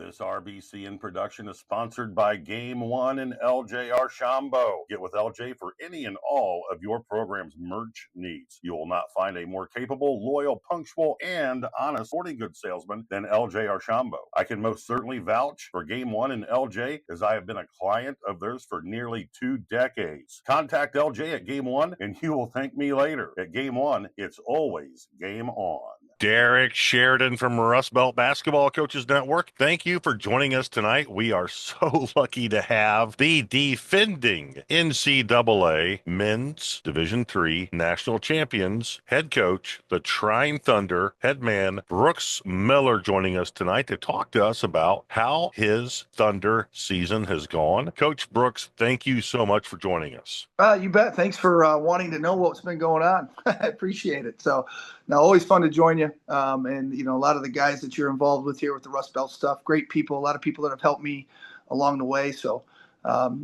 This RBCN production is sponsored by Game One and LJ Archambault. Get with LJ for any and all of your program's merch needs. You will not find a more capable, loyal, punctual, and honest sporting goods salesman than LJ Archambault. I can most certainly vouch for Game One and LJ, as I have been a client of theirs for nearly 2 decades. Contact LJ at Game One and you will thank me later. At Game One, it's always game on. Derek Sheridan from Rust Belt Basketball Coaches Network. Thank you for joining us tonight. We are so lucky to have the defending NCAA Men's Division III National Champions head coach, the Trine Thunder head man, Brooks Miller, joining us tonight to talk to us about how his Thunder season has gone. Coach Brooks, thank you so much for joining us. You bet. Thanks for wanting to know what's been going on. I appreciate it. So, now, always fun to join you. And, you know, a lot of the guys that you're involved with here with the Rust Belt stuff, great people, a lot of people that have helped me along the way. So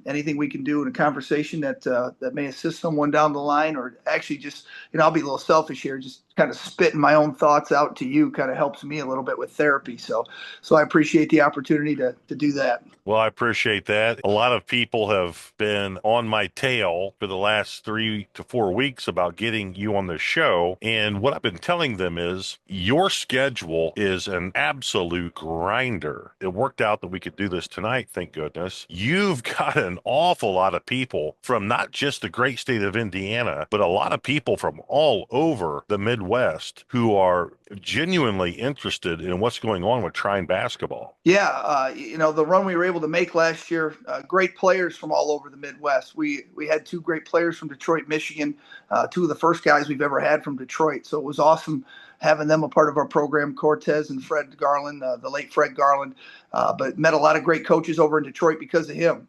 anything we can do in a conversation that may assist someone down the line, or actually just, you know, I'll be a little selfish here, just kind of spitting my own thoughts out to you kind of helps me a little bit with therapy. So I appreciate the opportunity to do that. Well, I appreciate that. A lot of people have been on my tail for the last 3 to 4 weeks about getting you on the show. And what I've been telling them is your schedule is an absolute grinder. It worked out that we could do this tonight, thank goodness. You've got an awful lot of people from not just the great state of Indiana, but a lot of people from all over the Midwest who are genuinely interested in what's going on with Trine basketball. Yeah, you know, the run we were able to make last year, great players from all over the Midwest. We had 2 great players from Detroit, Michigan, 2 of the first guys we've ever had from Detroit. So it was awesome having them a part of our program, Cortez and Fred Garland, the late Fred Garland, but met a lot of great coaches over in Detroit because of him.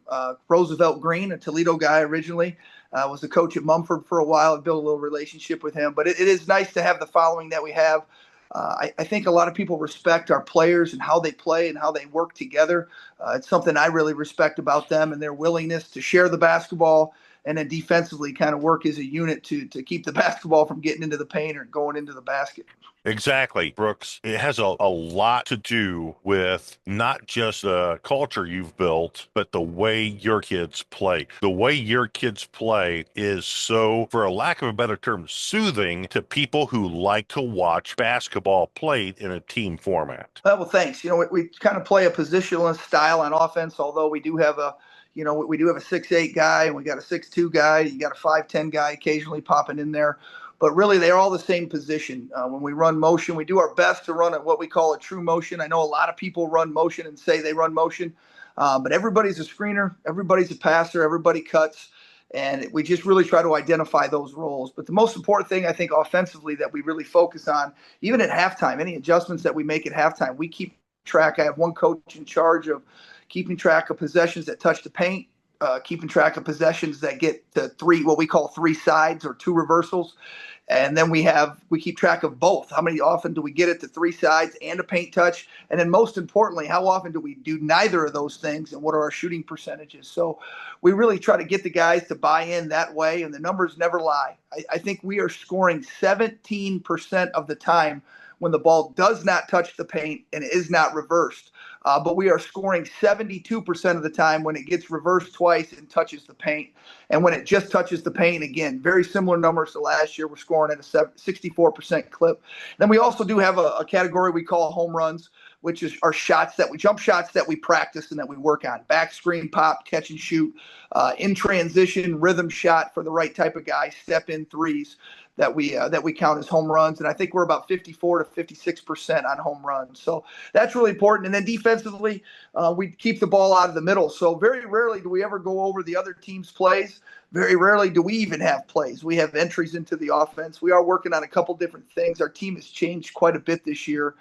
Roosevelt Green, a Toledo guy originally, was a coach at Mumford for a while. I built a little relationship with him, but it is nice to have the following that we have. I think a lot of people respect our players and how they play and how they work together. It's something I really respect about them and their willingness to share the basketball and then defensively kind of work as a unit to keep the basketball from getting into the paint or going into the basket. Exactly, Brooks. It has a lot to do with not just the culture you've built, but the way your kids play. The way your kids play is so, for a lack of a better term, soothing to people who like to watch basketball played in a team format. Well, thanks. You know, we kind of play a positionless style on offense, although we do have a 6'8" guy and we got a 6'2" guy. You got a 5'10" guy occasionally popping in there. But really, they're all the same position. When we run motion, we do our best to run what we call a true motion. I know a lot of people run motion and say they run motion, but everybody's a screener, everybody's a passer, everybody cuts, and we just really try to identify those roles. But the most important thing, I think, offensively that we really focus on, even at halftime, any adjustments that we make at halftime, we keep track. I have one coach in charge of keeping track of possessions that touch the paint, keeping track of possessions that get to what we call 3 sides or 2 reversals. And then we keep track of both. How many often do we get it to 3 sides and a paint touch? And then most importantly, how often do we do neither of those things, and what are our shooting percentages? So we really try to get the guys to buy in that way, and the numbers never lie. I think we are scoring 17% of the time when the ball does not touch the paint and is not reversed. But we are scoring 72% of the time when it gets reversed twice and touches the paint. And when it just touches the paint, again, very similar numbers to last year. We're scoring at a 64% clip. Then we also do have a category we call home runs, which is our jump shots that we practice and that we work on. Back screen, pop, catch and shoot, in transition, rhythm shot for the right type of guy, step in threes that we count as home runs. And I think we're about 54 to 56% on home runs. So that's really important. And then defensively, we keep the ball out of the middle. So very rarely do we ever go over the other team's plays. Very rarely do we even have plays. We have entries into the offense. We are working on a couple different things. Our team has changed quite a bit this year,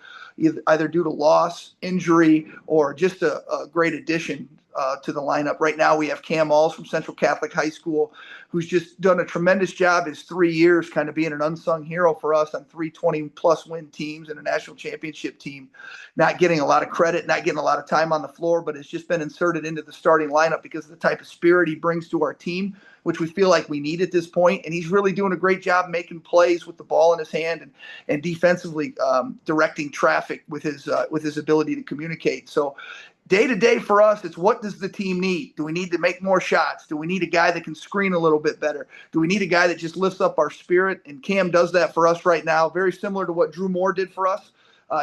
either due to loss, injury, or just a great addition. to the lineup. Right now we have Cam Alls from Central Catholic High School, who's just done a tremendous job his 3 years kind of being an unsung hero for us on 320-plus win teams and a national championship team. Not getting a lot of credit, not getting a lot of time on the floor, but it's just been inserted into the starting lineup because of the type of spirit he brings to our team, which we feel like we need at this point. And he's really doing a great job making plays with the ball in his hand and defensively directing traffic with his ability to communicate. So day to day for us, it's what does the team need? Do we need to make more shots? Do we need a guy that can screen a little bit better? Do we need a guy that just lifts up our spirit? And Cam does that for us right now, very similar to what Drew Moore did for us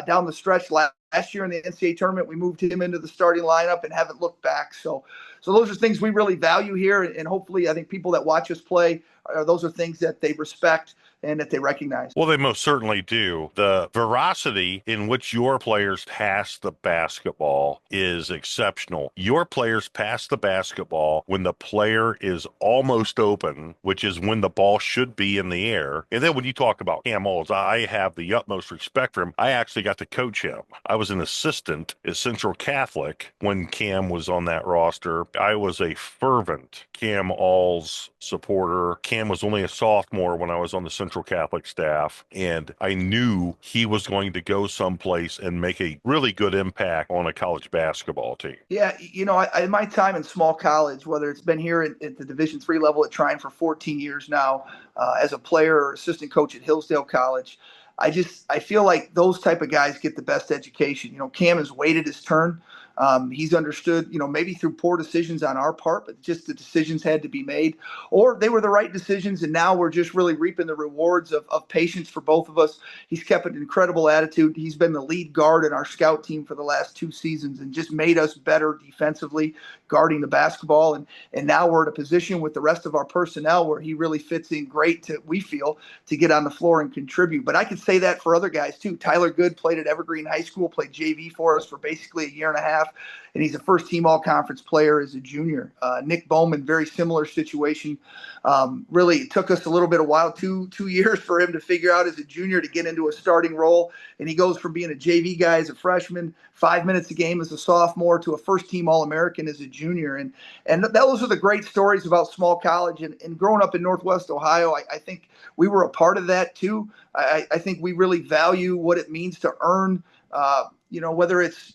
down the stretch last year in the NCAA tournament. We moved him into the starting lineup and haven't looked back. So those are things we really value here. And hopefully, I think people that watch us play, those are things that they respect and that they recognize. Well, they most certainly do. The veracity in which your players pass the basketball is exceptional. Your players pass the basketball when the player is almost open, which is when the ball should be in the air. And then when you talk about Cam Alls, I have the utmost respect for him. I actually got to coach him. I was an assistant at Central Catholic when Cam was on that roster. I was a fervent Cam Alls supporter. Cam was only a sophomore when I was on the Central Catholic staff, and I knew he was going to go someplace and make a really good impact on a college basketball team. Yeah, in my time in small college, whether it's been here at the Division III level at Trine for 14 years now, as a player or assistant coach at Hillsdale College, I feel like those type of guys get the best education. Cam has waited his turn. He's understood, maybe through poor decisions on our part, but just the decisions had to be made, or they were the right decisions. And now we're just really reaping the rewards of patience for both of us. He's kept an incredible attitude. He's been the lead guard in our scout team for the last 2 seasons and just made us better defensively guarding the basketball. And now we're in a position with the rest of our personnel where he really fits in great we feel, to get on the floor and contribute. But I could say that for other guys too. Tyler Good played at Evergreen High School, played JV for us for basically a year and a half. And he's a first-team all-conference player as a junior. Nick Bowman, very similar situation. Really, it took us a little bit of while, two years for him to figure out as a junior to get into a starting role. And he goes from being a JV guy as a freshman, 5 minutes a game as a sophomore, to a first-team All-American as a junior. And those are the great stories about small college. And growing up in Northwest Ohio, I think we were a part of that too. I think we really value what it means to earn whether it's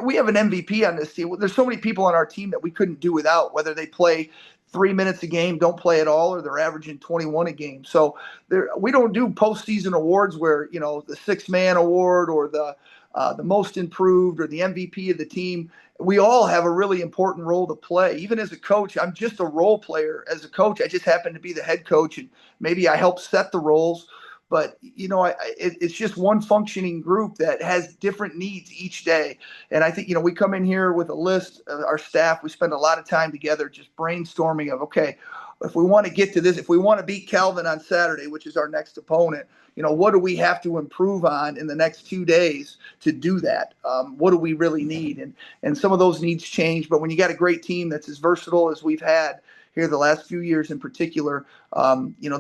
we have an MVP on this team. There's so many people on our team that we couldn't do without, whether they play 3 minutes a game, don't play at all, or they're averaging 21 a game. So we don't do postseason awards where, the 6-man award or the most improved or the MVP of the team. We all have a really important role to play. Even as a coach, I'm just a role player. As a coach, I just happen to be the head coach, and maybe I help set the roles. But, it's just one functioning group that has different needs each day. And I think, we come in here with a list, our staff, we spend a lot of time together just brainstorming of, okay, if we want to get to this, if we want to beat Calvin on Saturday, which is our next opponent, what do we have to improve on in the next 2 days to do that? What do we really need? And some of those needs change. But when you got a great team that's as versatile as we've had here the last few years in particular,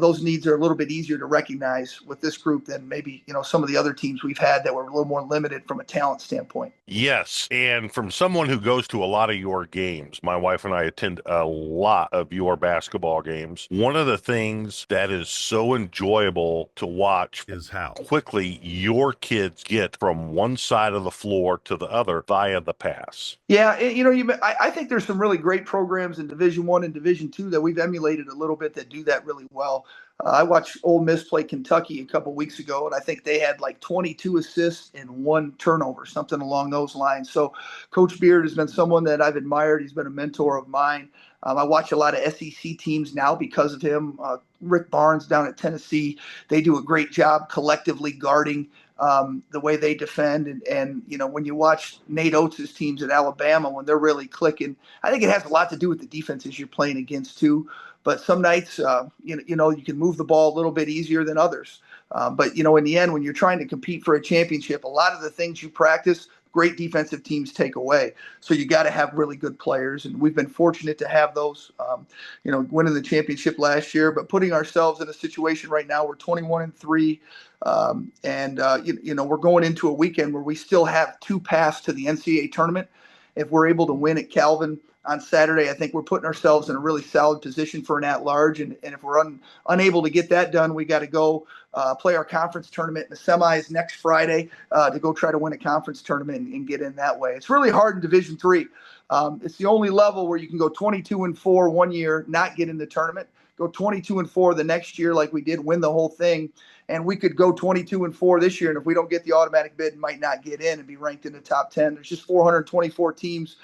those needs are a little bit easier to recognize with this group than maybe, some of the other teams we've had that were a little more limited from a talent standpoint. Yes. And from someone who goes to a lot of your games, my wife and I attend a lot of your basketball games. One of the things that is so enjoyable to watch is how quickly your kids get from one side of the floor to the other via the pass. Yeah. I think there's some really great programs in Division I and Division II that we've emulated a little bit that do that really well. I watched Ole Miss play Kentucky a couple weeks ago, and I think they had like 22 assists and 1 turnover, something along those lines. So Coach Beard has been someone that I've admired. He's been a mentor of mine. I watch a lot of SEC teams now because of him. Rick Barnes down at Tennessee, they do a great job collectively guarding the way they defend. And when you watch Nate Oates' teams at Alabama, when they're really clicking, I think it has a lot to do with the defenses you're playing against too. But some nights, you can move the ball a little bit easier than others. But in the end, when you're trying to compete for a championship, a lot of the things you practice, great defensive teams take away. So you got to have really good players. And we've been fortunate to have those, winning the championship last year, but putting ourselves in a situation right now, we're 21-3. We're going into a weekend where we still have 2 paths to the NCAA tournament. if we're able to win at Calvin on Saturday, I think we're putting ourselves in a really solid position for an at-large. And if we're unable to get that done, we got to go play our conference tournament in the semis next Friday to go try to win a conference tournament and get in that way. It's really hard in Division III. It's the only level where you can go 22-4 one year, not get in the tournament, go 22-4 the next year like we did, win the whole thing. And we could go 22-4 this year, and if we don't get the automatic bid, might not get in and be ranked in the top 10. There's just 424 teams.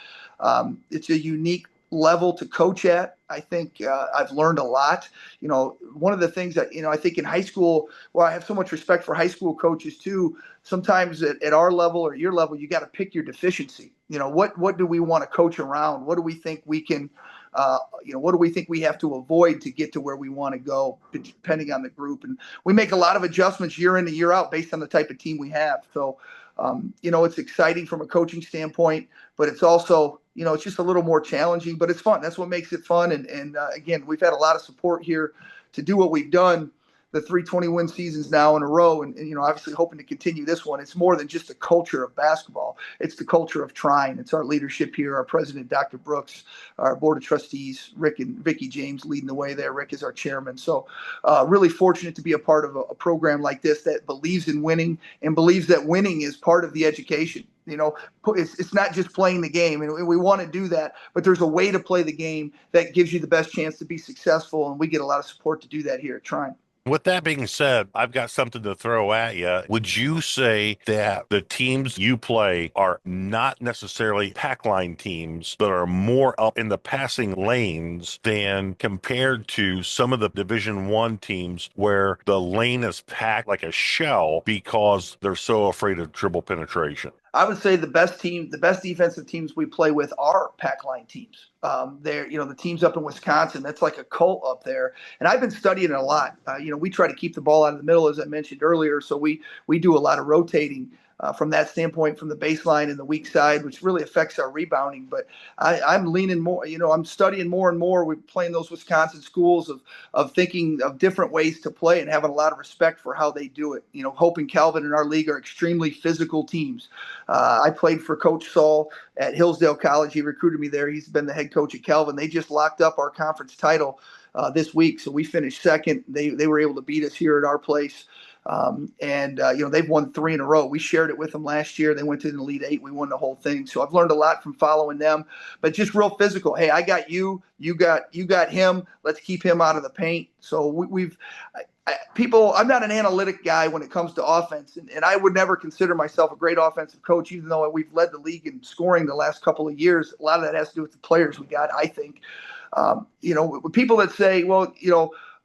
It's a unique level to coach at. I think I've learned a lot. One of the things that, I think in high school, well, I have so much respect for high school coaches too. Sometimes at our level or your level, you got to pick your deficiency. What do we want to coach around? What do we think we can, what do we think we have to avoid to get to where we want to go, depending on the group? And we make a lot of adjustments year in and year out based on the type of team we have. So, it's exciting from a coaching standpoint, but it's also, it's just a little more challenging, but it's fun. That's what makes it fun. And again, we've had a lot of support here to do what we've done, the 320-win seasons now in a row, and obviously hoping to continue this one. It's more than just the culture of basketball. It's the culture of Trine. It's our leadership here, our president, Dr. Brooks, our board of trustees, Rick and Vicki James leading the way there. Rick is our chairman. So really fortunate to be a part of a program like this that believes in winning and believes that winning is part of the education. It's not just playing the game, and we want to do that, but there's a way to play the game that gives you the best chance to be successful, and we get a lot of support to do that here at Trine. With that being said, I've got something to throw at you. Would you say that the teams you play are not necessarily pack line teams, but are more up in the passing lanes than compared to some of the Division I teams where the lane is packed like a shell because they're so afraid of dribble penetration? I would say the best defensive teams we play with are pack line teams. They're, the teams up in Wisconsin, that's like a cult up there. And I've been studying it a lot. We try to keep the ball out of the middle, as I mentioned earlier. So we do a lot of rotating from that standpoint, from the baseline and the weak side, which really affects our rebounding. But I'm leaning more, I'm studying more and more. We're playing those Wisconsin schools of thinking of different ways to play and having a lot of respect for how they do it. Hope and Calvin in our league are extremely physical teams. I played for Coach Saul at Hillsdale College. He recruited me there. He's been the head coach at Calvin. They just locked up our conference title this week. So we finished second. They were able to beat us here at our place. They've won 3 in a row. We shared it with them last year. They went to the Elite 8. We won the whole thing. So I've learned a lot from following them, but just real physical. Hey, I got you got him. Let's keep him out of the paint. So I'm not an analytic guy when it comes to offense, and I would never consider myself a great offensive coach, even though we've led the league in scoring the last couple of years. A lot of that has to do with the players we got, I think. People that say, well,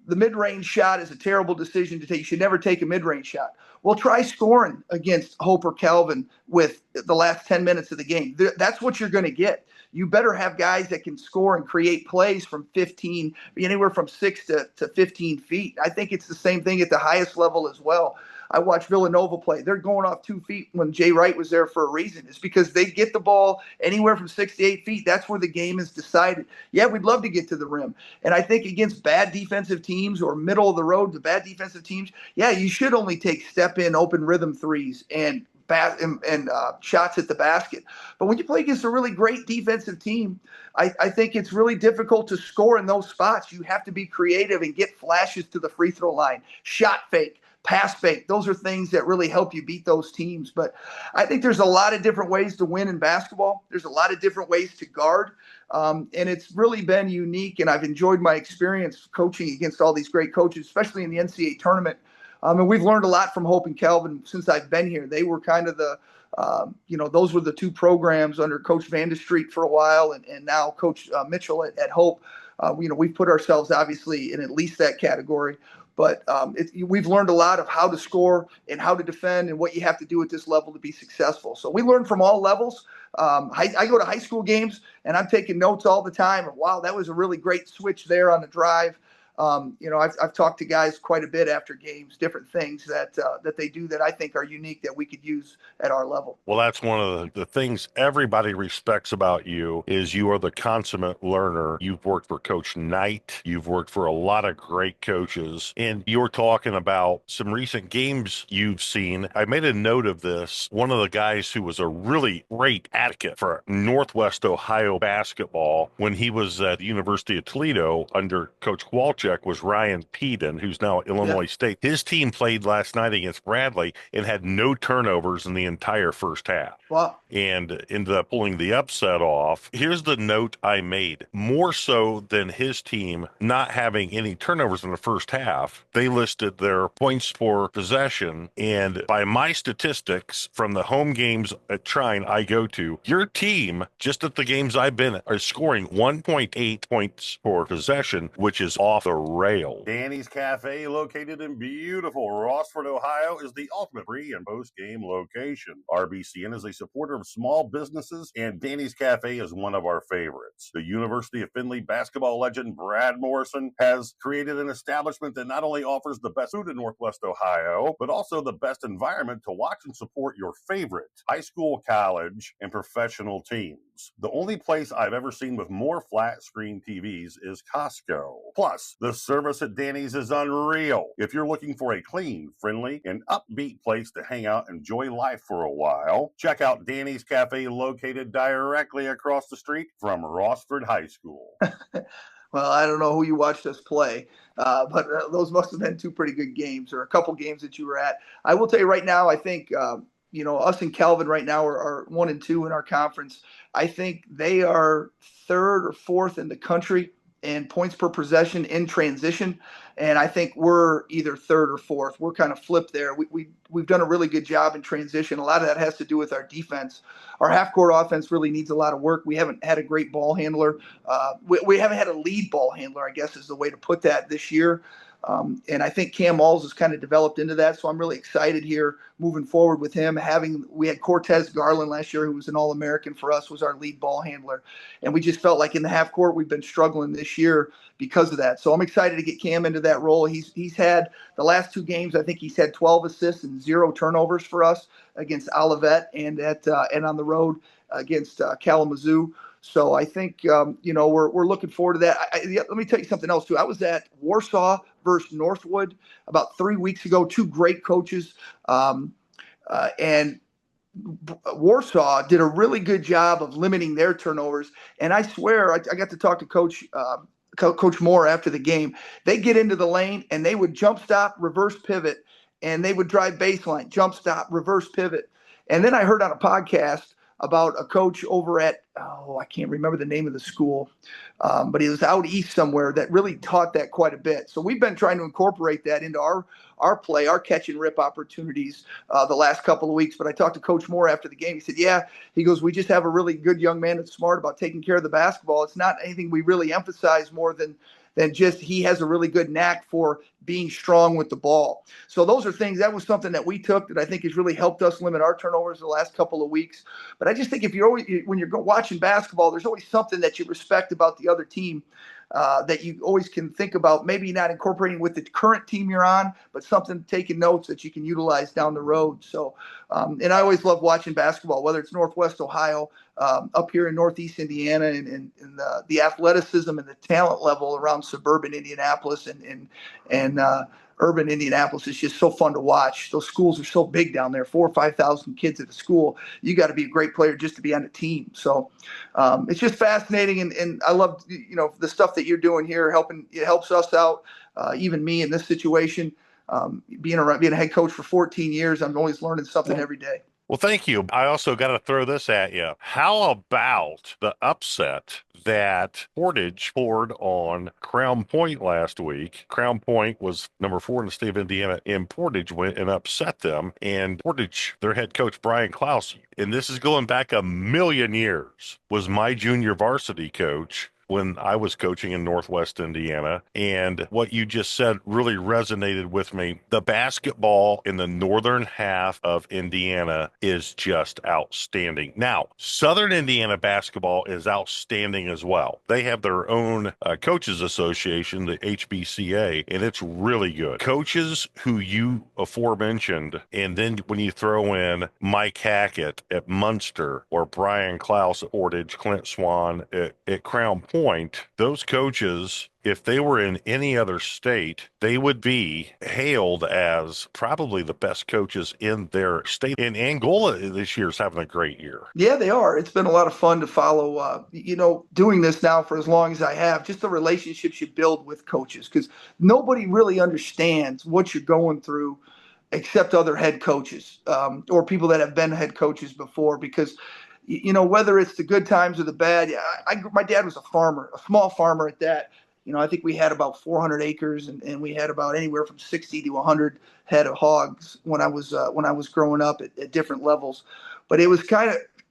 the mid-range shot is a terrible decision to take. You should never take a mid-range shot. Well, try scoring against Hope or Calvin with the last 10 minutes of the game. That's what you're going to get. You better have guys that can score and create plays from 15, anywhere from 6 to 15 feet. I think it's the same thing at the highest level as well. I watched Villanova play. They're going off 2 feet when Jay Wright was there for a reason. It's because they get the ball anywhere from 6 to 8 feet. That's where the game is decided. Yeah, we'd love to get to the rim. And I think against bad defensive teams or middle of the road to bad defensive teams, yeah, you should only take step-in, open rhythm threes and shots at the basket. But when you play against a really great defensive team, I think it's really difficult to score in those spots. You have to be creative and get flashes to the free throw line, shot fake, pass fake. Those are things that really help you beat those teams. But I think there's a lot of different ways to win in basketball. There's a lot of different ways to guard. And it's really been unique. And I've enjoyed my experience coaching against all these great coaches, especially in the NCAA tournament. And we've learned a lot from Hope and Calvin since I've been here. They were kind of those were the two programs under Coach Vandestreet for a while, and now Coach Mitchell at Hope. We've put ourselves obviously in at least that category. But we've learned a lot of how to score and how to defend and what you have to do at this level to be successful. So we learn from all levels. I go to high school games, and I'm taking notes all the time. Wow, that was a really great switch there on the drive. I've talked to guys quite a bit after games, different things that they do that I think are unique that we could use at our level. Well, that's one of the things everybody respects about you is you are the consummate learner. You've worked for Coach Knight. You've worked for a lot of great coaches. And you're talking about some recent games you've seen. I made a note of this. One of the guys who was a really great advocate for Northwest Ohio basketball when he was at the University of Toledo under Coach Kowalczyk was Ryan Peden, who's now at Illinois State. His team played last night against Bradley and had no turnovers in the entire first half. Wow. And ended up pulling the upset off. Here's the note I made. More so than his team not having any turnovers in the first half, they listed their points per possession. And by my statistics from the home games at Trine I go to, your team, just at the games I've been at, are scoring 1.8 points per possession, which is off the rail. Danny's Cafe, located in beautiful Rossford, Ohio, is the ultimate pre- and post-game location. RBCN is a supporter of small businesses, and Danny's Cafe is one of our favorites. The University of Findlay basketball legend Brad Morrison has created an establishment that not only offers the best food in Northwest Ohio, but also the best environment to watch and support your favorite high school, college, and professional teams. The only place I've ever seen with more flat screen TVs is Costco. Plus, the service at Danny's is unreal. If you're looking for a clean, friendly, and upbeat place to hang out and enjoy life for a while, check out Danny's Cafe, located directly across the street from Rossford High School. Well, I don't know who you watched us play, but those must have been two pretty good games or a couple games that you were at. I will tell you right now, I think, us and Calvin right now are 1-2 in our conference. I think they are third or fourth in the country in points per possession in transition. And I think we're either third or fourth. We're kind of flipped there. We've done a really good job in transition. A lot of that has to do with our defense. Our half-court offense really needs a lot of work. We haven't had a great ball handler. We haven't had a lead ball handler, I guess is the way to put that this year. And I think Cam Alls has kind of developed into that. So I'm really excited here moving forward with him. We had Cortez Garland last year, who was an All-American for us, was our lead ball handler. And we just felt like in the half court, we've been struggling this year because of that. So I'm excited to get Cam into that role. He's had the last two games, I think he's had 12 assists and 0 turnovers for us against Olivet and on the road against Kalamazoo. So I think, we're looking forward to that. Let me tell you something else, too. I was at Warsaw versus Northwood about 3 weeks ago, two great coaches. And Warsaw did a really good job of limiting their turnovers. And I swear, I got to talk to Coach Moore after the game. They get into the lane, and they would jump stop, reverse pivot, and they would drive baseline, jump stop, reverse pivot. And then I heard on a podcast about a coach over at, I can't remember the name of the school, but he was out east somewhere that really taught that quite a bit. So we've been trying to incorporate that into our play, our catch and rip opportunities the last couple of weeks. But I talked to Coach Moore after the game. He said, he goes, we just have a really good young man that's smart about taking care of the basketball. It's not anything we really emphasize more than just he has a really good knack for being strong with the ball. So those are things, that was something that we took that I think has really helped us limit our turnovers the last couple of weeks. But I just think when you're watching basketball, there's always something that you respect about the other team that you always can think about, maybe not incorporating with the current team you're on, but something taking notes that you can utilize down the road. So, and I always love watching basketball, whether it's Northwest Ohio, up here in Northeast Indiana, and the athleticism and the talent level around suburban Indianapolis and urban Indianapolis is just so fun to watch. Those schools are so big down there, 4,000 or 5,000 kids at a school. You got to be a great player just to be on the team. So it's just fascinating. And I love, the stuff that you're doing here, it helps us out, even me in this situation. Being a head coach for 14 years, I'm always learning something every day. Well, thank you. I also got to throw this at you. How about the upset that Portage poured on Crown Point last week? Crown Point was number 4 in the state of Indiana, and Portage went and upset them. And Portage, their head coach, Brian Klaus, and this is going back a million years, was my junior varsity coach when I was coaching in Northwest Indiana. And what you just said really resonated with me. The basketball in the northern half of Indiana is just outstanding. Now, Southern Indiana basketball is outstanding as well. They have their own coaches association, the HBCA, and it's really good. Coaches who you aforementioned, and then when you throw in Mike Hackett at Munster or Brian Klaus at Portage, Clint Swan at Crown Point, those coaches, if they were in any other state, they would be hailed as probably the best coaches in their state. And Angola this year is having a great year. Yeah, they are. It's been a lot of fun to follow, doing this now for as long as I have, just the relationships you build with coaches, because nobody really understands what you're going through except other head coaches or people that have been head coaches before, because whether it's the good times or the bad. My dad was a farmer, a small farmer at that. I think we had about 400 acres, and we had about anywhere from 60 to 100 head of hogs when I was growing up at different levels. But it was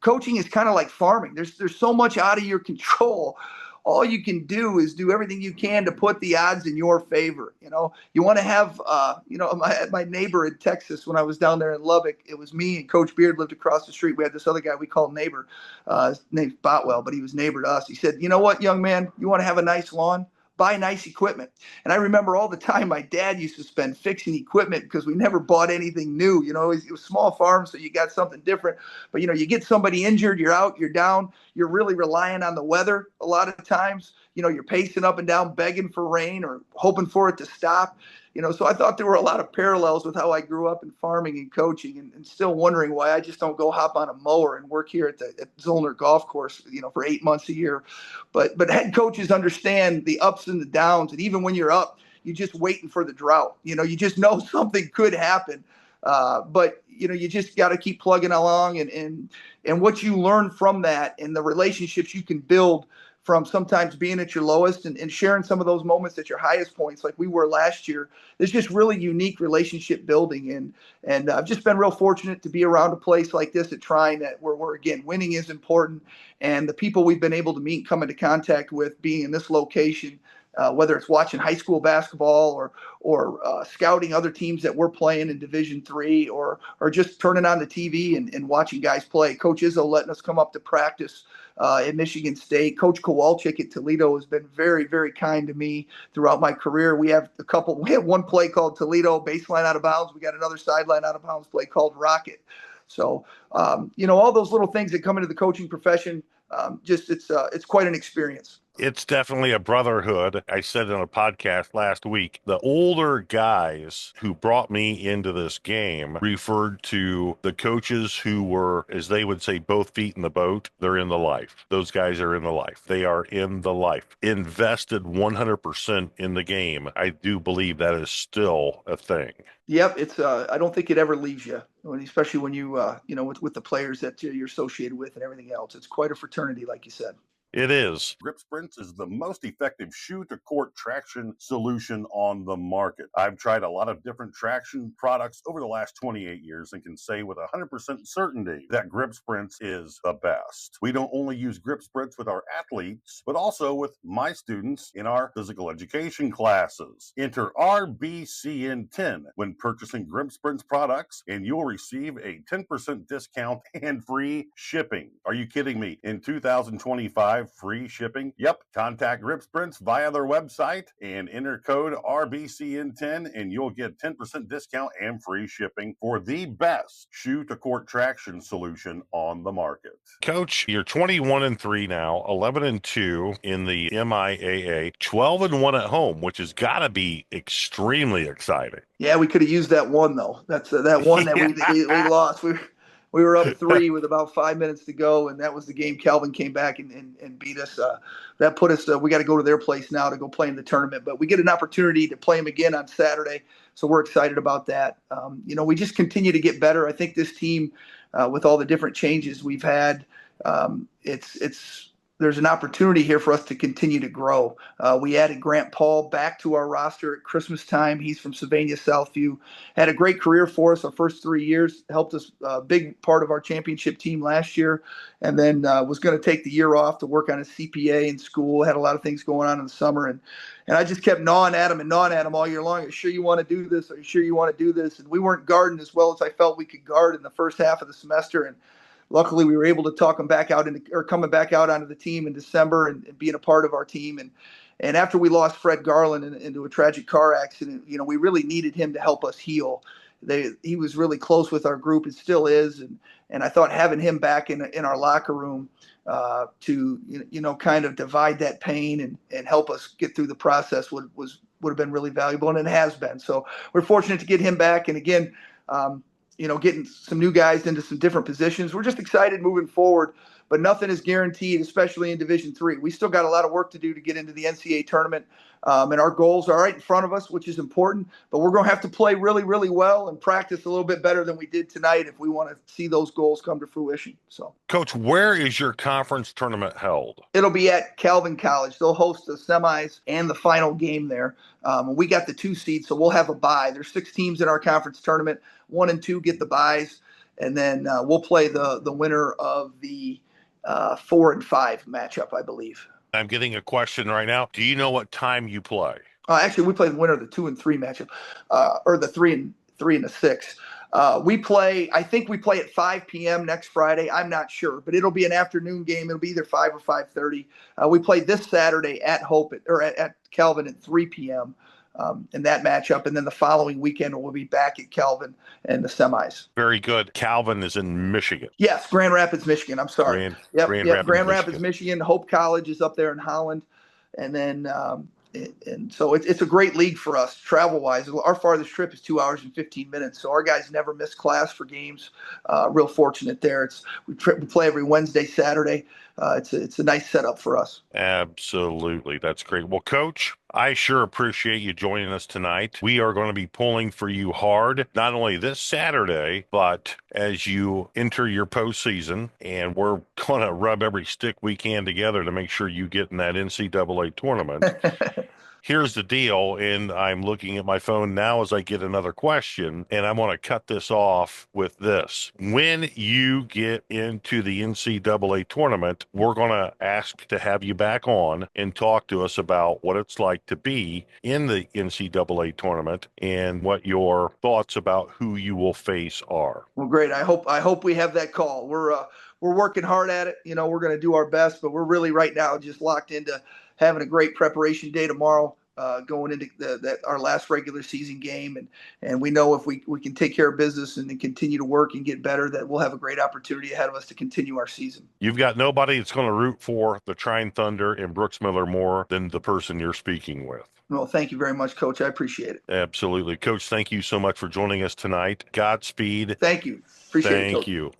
coaching is kind of like farming. There's so much out of your control. All you can do is do everything you can to put the odds in your favor. You want to have, my neighbor in Texas, when I was down there in Lubbock, it was me and Coach Beard lived across the street. We had this other guy we called neighbor, his name's Botwell, but he was neighbor to us. He said, "You know what, young man, you want to have a nice lawn? Buy nice equipment." And I remember all the time my dad used to spend fixing equipment because we never bought anything new. It was small farm, so you got something different. But, you get somebody injured, you're out, you're down, you're really relying on the weather a lot of times. You're pacing up and down, begging for rain or hoping for it to stop. So I thought there were a lot of parallels with how I grew up in farming and coaching, and still wondering why I just don't go hop on a mower and work here at Zollner Golf Course, for 8 months a year. But head coaches understand the ups and the downs, and even when you're up, you're just waiting for the drought. You just know something could happen. But you just got to keep plugging along, and what you learn from that and the relationships you can build from sometimes being at your lowest and sharing some of those moments at your highest points, like we were last year. There's just really unique relationship building. And I've just been real fortunate to be around a place like this at Trine where again, winning is important. And the people we've been able to meet and come into contact with being in this location, whether it's watching high school basketball or scouting other teams that we're playing in Division III, or just turning on the TV and watching guys play. Coach Izzo letting us come up to practice at Michigan State. Coach Kowalczyk at Toledo has been very, very kind to me throughout my career. We have one play called Toledo baseline out of bounds. We got another sideline out of bounds play called Rocket. So, all those little things that come into the coaching profession, it's quite an experience. It's definitely a brotherhood. I said in a podcast last week, the older guys who brought me into this game referred to the coaches who were, as they would say, both feet in the boat. They're in the life. Those guys are in the life. They are in the life. Invested 100% in the game. I do believe that is still a thing. Yep, it's. I don't think it ever leaves you, especially when you, with the players that you're associated with and everything else. It's quite a fraternity, like you said. It is. Grip Sprints is the most effective shoe-to-court traction solution on the market. I've tried a lot of different traction products over the last 28 years and can say with 100% certainty that Grip Sprints is the best. We don't only use Grip Sprints with our athletes, but also with my students in our physical education classes. Enter RBCN10 when purchasing Grip Sprints products, and you'll receive a 10% discount and free shipping. Are you kidding me? In 2025, free shipping? Yep. Contact Grip Sprints via their website and enter code RBCN10 and you'll get 10% discount and free shipping for the best shoe-to-court traction solution on the market. Coach, you're 21-3 now, 11-2 in the MIAA, 12-1 at home, which has got to be extremely exciting. Yeah, we could have used that one though. That's that one that we lost. We were up 3 with about 5 minutes to go, and that was the game Calvin came back and beat us. That put us. We got to go to their place now to go play in the tournament, but we get an opportunity to play them again on Saturday, so we're excited about that. We just continue to get better. I think this team, with all the different changes we've had, it's there's an opportunity here for us to continue to grow. We added Grant Paul back to our roster at Christmas time. He's from Sylvania Southview, had a great career for us our first 3 years, helped us a big part of our championship team last year, and then was going to take the year off to work on his CPA in school, had a lot of things going on in the summer. And I just kept gnawing at him all year long. Are you sure you want to do this? Are you sure you want to do this? And we weren't guarding as well as I felt we could guard in the first half of the semester. And luckily, we were able to talk him back out coming back out onto the team in December and being a part of our team. And after we lost Fred Garland into a tragic car accident, we really needed him to help us heal. He was really close with our group and still is. And I thought having him back in our locker room to kind of divide that pain and help us get through the process would have been really valuable, and it has been. So we're fortunate to get him back. And again, getting some new guys into some different positions. We're just excited moving forward, but nothing is guaranteed, especially in Division III. We still got a lot of work to do to get into the NCAA tournament, and our goals are right in front of us, which is important, but we're going to have to play really, really well and practice a little bit better than we did tonight if we want to see those goals come to fruition. So, Coach, where is your conference tournament held? It'll be at Calvin College. They'll host the semis and the final game there. We got the 2 seeds, so we'll have a bye. There's 6 teams in our conference tournament. 1 and 2 get the byes, and then we'll play the winner of the 4 and 5 matchup, I believe. I'm getting a question right now. Do you know what time you play? Actually, we play the winner of the 2 and 3 matchup, or the 3 and the 6. I think we play at 5 p.m. next Friday. I'm not sure, but it'll be an afternoon game. It'll be either 5 or 5:30. We play this Saturday at Hope at Calvin at 3 p.m. In that matchup, and then the following weekend we'll be back at Calvin and the semis. Very good. Calvin is in Michigan. Yes, Grand Rapids, Michigan. I'm sorry. Grand Rapids, Michigan. Hope College is up there in Holland, and then and so it's a great league for us travel wise. Our farthest trip is 2 hours and 15 minutes, so our guys never miss class for games. Real fortunate there. We play every Wednesday, Saturday. It's a nice setup for us. Absolutely. That's great. Well, Coach, I sure appreciate you joining us tonight. We are going to be pulling for you hard, not only this Saturday, but as you enter your postseason, and we're going to rub every stick we can together to make sure you get in that NCAA tournament. Here's the deal, and I'm looking at my phone now as I get another question, and I want to cut this off with this. When you get into the NCAA tournament, we're going to ask to have you back on and talk to us about what it's like to be in the NCAA tournament and what your thoughts about who you will face are. Well, great. I hope we have that call. We're working hard at it. We're going to do our best, but we're really right now just locked into having a great preparation day tomorrow, going into our last regular season game. And we know if we can take care of business and then continue to work and get better, that we'll have a great opportunity ahead of us to continue our season. You've got nobody that's going to root for the Trine Thunder and Brooks Miller more than the person you're speaking with. Well, thank you very much, Coach. I appreciate it. Absolutely. Coach, thank you so much for joining us tonight. Godspeed. Thank you. Appreciate it, Coach. Thank you.